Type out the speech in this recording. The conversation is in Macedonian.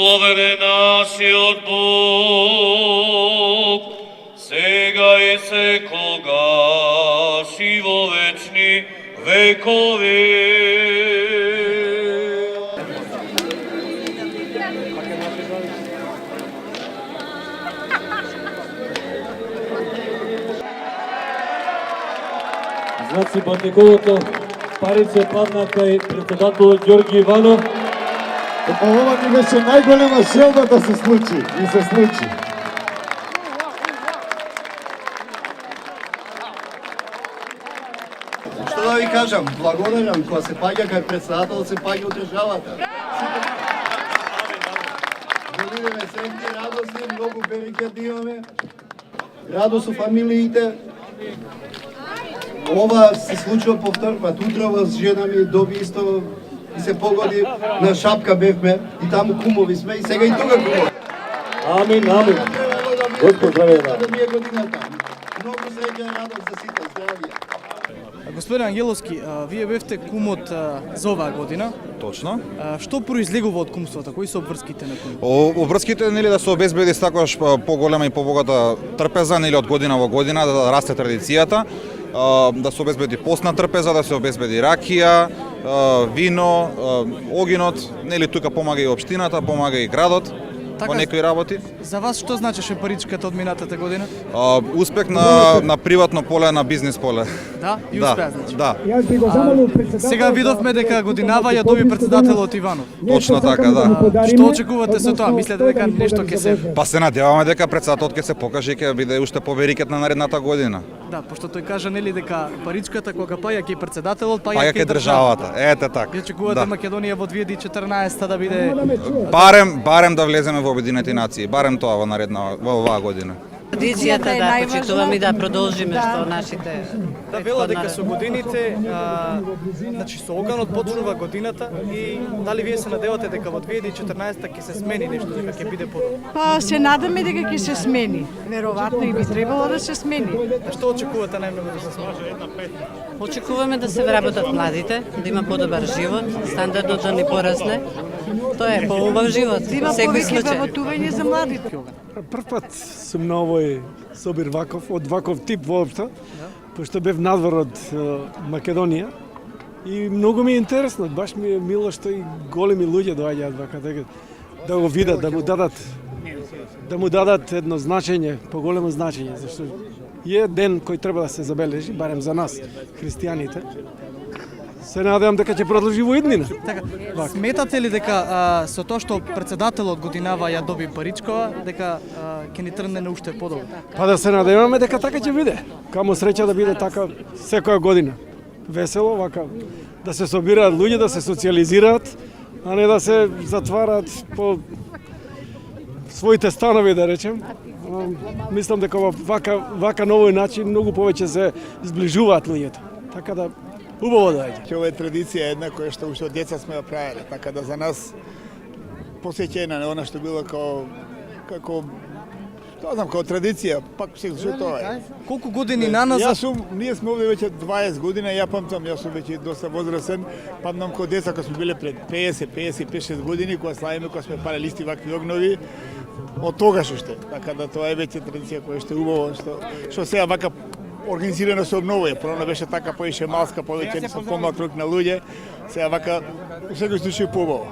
Благодарен нашиот Бог, сега и секогаш и во вечни векови. Значи бандиковото парице падна кај председателот Ѓорги Иванов. Ова ни беше најголема желба да се случи и се случи. Што да ви кажам, благодарам, кога се паѓа кај председател, се паѓа од државата. Да видиме среќни, радосни, многу береќа да имаме, радост со фамилиите. Ова се случува повтор пат, утрово с жена ми доби исто и се погоди, на Шапка бевме и таму кумови сме и сега и тука кумови. Амин, амин. Господ здраве да. Да ми е годината. Многу среќа и радост за сите, здравје. Господин Ангеловски, вие бевте кумот за оваа година. Точно. Што произлегува од кумството? Кои се обврските на кумот? Обврските нели да се обезбеди сакаш поголема и побогата трпеза нели од година во година да расте традицијата, да се обезбеди постна трпеза, да се обезбеди ракија, вино, огинот, нели тука помага и општината, помага и градот. Во некои работи. За вас што значеше паричката од минатата година? Успех на приватно поле, на бизнис поле. Да, и успеа значи. Да. Сега видовме дека годинава ја доби председателот Иванов. Точно така, да. Што очекувате со тоа? Мислите дека нешто ќе се... Па се надеваме дека председателот ќе се покаже и ќе биде уште поверикет на наредната година. Да, пошто тој кажа нели дека паричката кога паја ке председателот, Паја ке државата. Ете така. Вие очекувате Македонија во 2014 да биде Барем да влеземе во Обединените нации, барем тоа во оваа година. Традицијата да почитуваме и да продолжиме што нашите... Да велат дека со годините, значи со оганот почнува годината и дали вие се надевате дека во 2014 ќе се смени нешто, дека ќе биде подобро? Па се надаме дека ќе се смени. Веројатно и би требало да се смени. Што очекувате најмногу да се смени? Очекуваме да се вработат младите, да има подобар живот, стандардот да ни порасне. Тоа е поубав живот. Има Секој повеќе случај. работување за младите. Прв пат сум на овој собир ваков, од ваков тип воопшто, пошто бев надвор од Македонија и многу ми е интересно, баш ми е мило што и големи луѓе доаѓаат вака дека да го видат, да му дадат едно значење, поголемо значење, зашто е ден кој треба да се забележи, барем за нас, христијаните. Се надевам дека ќе продолжи во иднина. Така, сметате ли дека со тоа што председателот годинава ја доби паричкова, дека ќе ни тргне на уште подобро? Па да се надеваме дека така ќе биде. Камо среќа да биде така секоја година. Весело, вака, да се собираат луѓе, да се социализираат, а не да се затвараат по своите станови, да речем. Мислам дека вака новој начин многу повеќе се зближуваат луѓето. Така да убаво да доаѓа. Ова е традиција една која што уште од деца сме ја правеле, така да за нас посеќена на она што било како знам, како традиција, пак се случи тоа. Колку години наназад? Ние сме овде веќе 20 година, ја памтам, јас сум веќе доста возрастен, памтам кога деца кога сме биле пред 50-55 години, кога славиме, кога сме палели исти вакви огнови, од тогаш уште. Така да тоа е веќе традиција која што е убаво, што сега вака организирано се обновува. Прво беше така поише малска, повеќе со помал круг на луѓе. Сега вака, во секој случај, побаво.